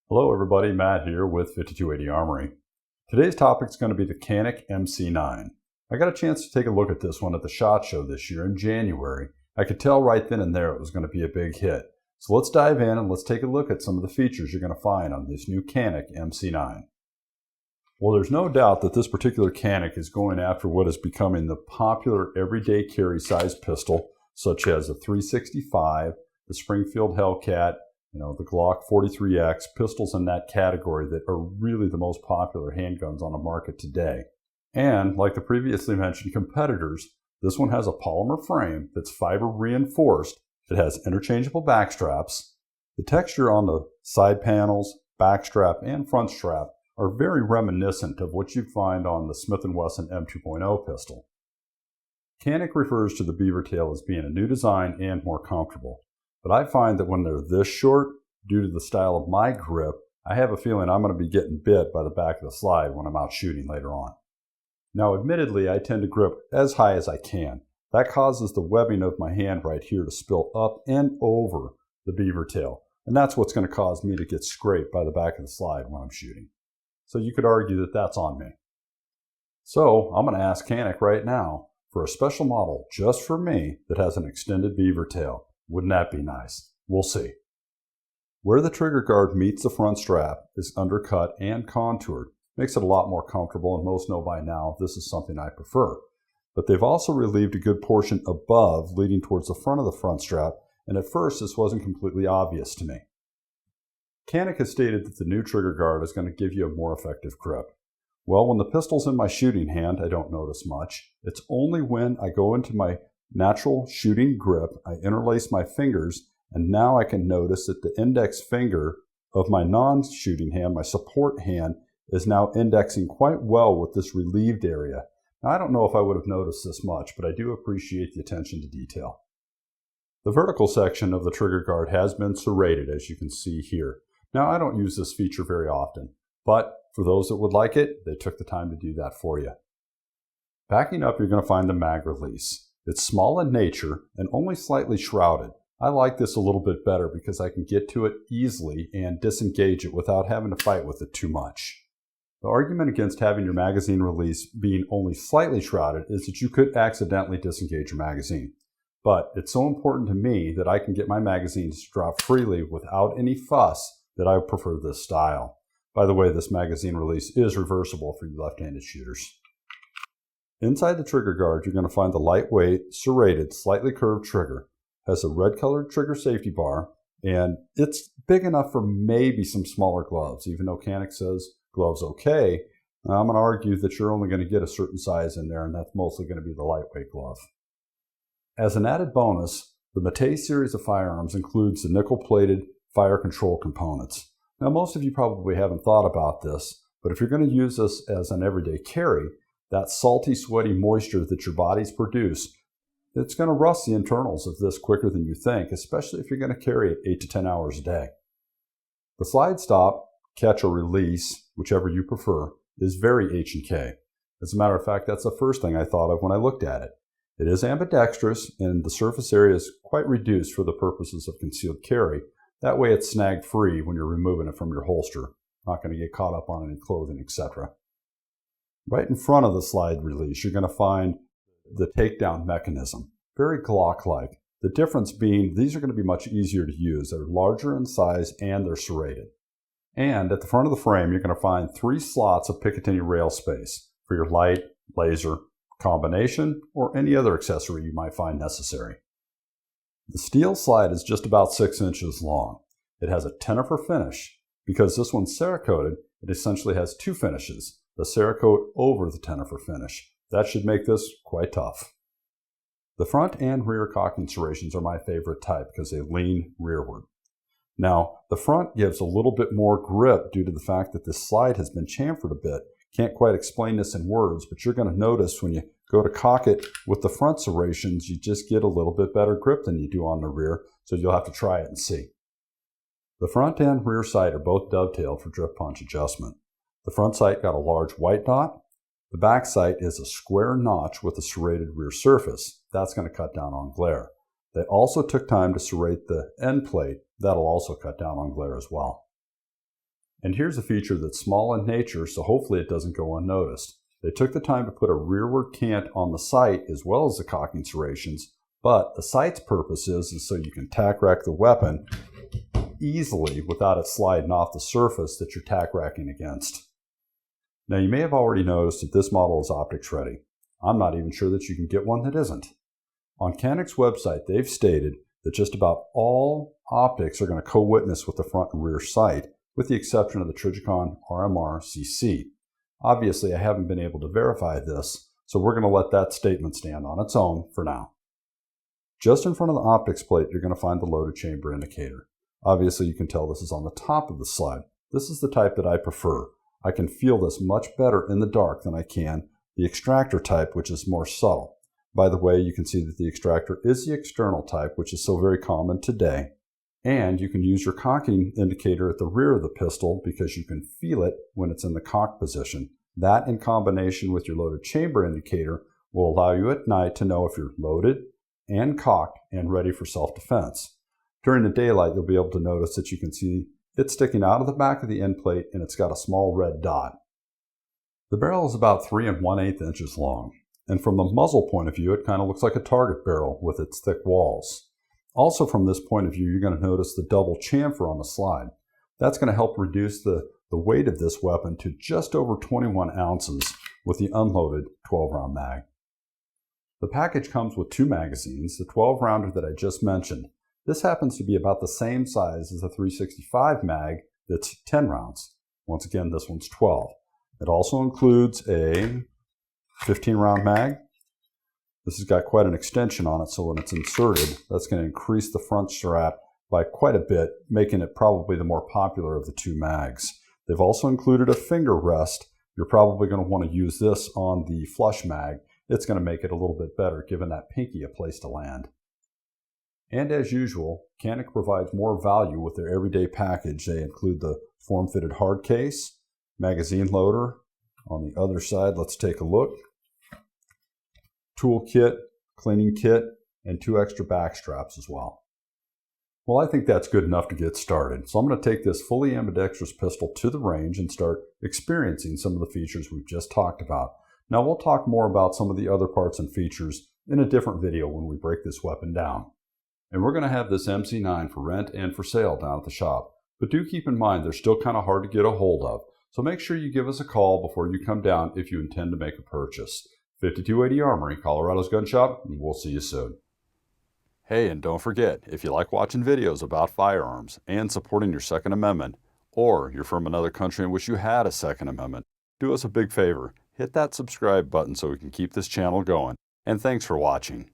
Hello everybody, Matt here with 5280 Armory. Today's topic is going to be the Canik MC9. I got a chance to take a look at this one at the SHOT Show this year in January. I could tell right then and there it was going to be a big hit. So let's dive in and let's take a look at some of the features you're going to find on this new Canik MC9. Well, there's no doubt that this particular Canik is going after what is becoming the popular everyday carry size pistol, such as the 365, the Springfield Hellcat, the Glock 43X, pistols in that category that are really the most popular handguns on the market today. And like the previously mentioned competitors, this one has a polymer frame that's fiber reinforced. It has interchangeable back straps. The texture on the side panels, back strap, and front strap are very reminiscent of what you'd find on the Smith & Wesson M2.0 pistol. Canik refers to the beavertail as being a new design and more comfortable. But I find that when they're this short, due to the style of my grip, I have a feeling I'm going to be getting bit by the back of the slide when I'm out shooting later on. Now, admittedly, I tend to grip as high as I can. That causes the webbing of my hand right here to spill up and over the beavertail, and that's what's going to cause me to get scraped by the back of the slide when I'm shooting. So you could argue that that's on me. So I'm going to ask Canik right now for a special model just for me that has an extended beavertail. Wouldn't that be nice? We'll see. Where the trigger guard meets the front strap is undercut and contoured. Makes it a lot more comfortable, and most know by now this is something I prefer. But they've also relieved a good portion above, leading towards the front of the front strap, and at first this wasn't completely obvious to me. Canik has stated that the new trigger guard is going to give you a more effective grip. Well, when the pistol's in my shooting hand, I don't notice much. It's only when I go into my natural shooting grip, I interlace my fingers, and now I can notice that the index finger of my non-shooting hand, my support hand, is now indexing quite well with this relieved area. Now, I don't know if I would have noticed this much, but I do appreciate the attention to detail. The vertical section of the trigger guard has been serrated, as you can see here. Now, I don't use this feature very often, but for those that would like it, they took the time to do that for you. Backing up, you're going to find the mag release. It's small in nature and only slightly shrouded. I like this a little bit better because I can get to it easily and disengage it without having to fight with it too much. The argument against having your magazine release being only slightly shrouded is that you could accidentally disengage your magazine. But it's so important to me that I can get my magazines to drop freely without any fuss that I prefer this style. By the way, this magazine release is reversible for you left-handed shooters. Inside the trigger guard, you're going to find the lightweight, serrated, slightly curved trigger. It has a red-colored trigger safety bar, and it's big enough for maybe some smaller gloves. Even though Canik says gloves okay, I'm going to argue that you're only going to get a certain size in there, and that's mostly going to be the lightweight glove. As an added bonus, the Mate series of firearms includes the nickel-plated fire control components. Now, most of you probably haven't thought about this, but if you're going to use this as an everyday carry, that salty, sweaty moisture that your bodies produce, it's going to rust the internals of this quicker than you think, especially if you're going to carry it 8 to 10 hours a day. The slide stop, catch or release, whichever you prefer, is very H&K. As a matter of fact, that's the first thing I thought of when I looked at it. It is ambidextrous, and the surface area is quite reduced for the purposes of concealed carry. That way it's snag free when you're removing it from your holster. Not going to get caught up on any clothing, etc. Right in front of the slide release, you're going to find the takedown mechanism. Very Glock-like. The difference being these are going to be much easier to use. They're larger in size and they're serrated. And at the front of the frame, you're going to find 3 slots of Picatinny rail space for your light, laser, combination, or any other accessory you might find necessary. The steel slide is just about 6 inches long. It has a Tenefer finish. Because this one's Cerakoted, it essentially has 2 finishes. The Cerakote over the Tenefer finish. That should make this quite tough. The front and rear cocking serrations are my favorite type because they lean rearward. Now, the front gives a little bit more grip due to the fact that this slide has been chamfered a bit. Can't quite explain this in words, but you're going to notice when you go to cock it with the front serrations, you just get a little bit better grip than you do on the rear, so you'll have to try it and see. The front and rear sight are both dovetailed for drift punch adjustment. The front sight got a large white dot. The back sight is a square notch with a serrated rear surface. That's going to cut down on glare. They also took time to serrate the end plate. That'll also cut down on glare as well. And here's a feature that's small in nature, so hopefully it doesn't go unnoticed. They took the time to put a rearward cant on the sight as well as the cocking serrations, but the sight's purpose is so you can tack rack the weapon easily without it sliding off the surface that you're tack racking against. Now you may have already noticed that this model is optics ready. I'm not even sure that you can get one that isn't. On Canik's website, they've stated that just about all optics are going to co-witness with the front and rear sight, with the exception of the Trijicon RMR CC. Obviously, I haven't been able to verify this, so we're going to let that statement stand on its own for now. Just in front of the optics plate, you're going to find the loaded chamber indicator. Obviously, you can tell this is on the top of the slide. This is the type that I prefer. I can feel this much better in the dark than I can the extractor type, which is more subtle. By the way, you can see that the extractor is the external type, which is so very common today. And you can use your cocking indicator at the rear of the pistol because you can feel it when it's in the cock position. That, in combination with your loaded chamber indicator, will allow you at night to know if you're loaded and cocked and ready for self-defense. During the daylight, you'll be able to notice that you can see it sticking out of the back of the end plate, and it's got a small red dot. The barrel is about 3 1/8 inches long, and from the muzzle point of view, it kind of looks like a target barrel with its thick walls. Also from this point of view, you're going to notice the double chamfer on the slide. That's going to help reduce the weight of this weapon to just over 21 ounces with the unloaded 12-round mag. The package comes with 2 magazines, the 12-rounder that I just mentioned. This happens to be about the same size as the 365 mag that's 10 rounds. Once again, this one's 12. It also includes a 15-round mag. This has got quite an extension on it, so when it's inserted, that's going to increase the front strap by quite a bit, making it probably the more popular of the 2 mags. They've also included a finger rest. You're probably going to want to use this on the flush mag. It's going to make it a little bit better, giving that pinky a place to land. And as usual, Canik provides more value with their everyday package. They include the form-fitted hard case, magazine loader. On the other side, let's take a look. Tool kit, cleaning kit, and 2 extra back straps as well. Well, I think that's good enough to get started. So I'm going to take this fully ambidextrous pistol to the range and start experiencing some of the features we've just talked about. Now we'll talk more about some of the other parts and features in a different video when we break this weapon down. And we're going to have this MC9 for rent and for sale down at the shop. But do keep in mind they're still kind of hard to get a hold of. So make sure you give us a call before you come down if you intend to make a purchase. 5280 Armory, Colorado's Gun Shop, and we'll see you soon. Hey, and don't forget, if you like watching videos about firearms and supporting your Second Amendment, or you're from another country and wish you had a Second Amendment, do us a big favor. Hit that subscribe button so we can keep this channel going. And thanks for watching.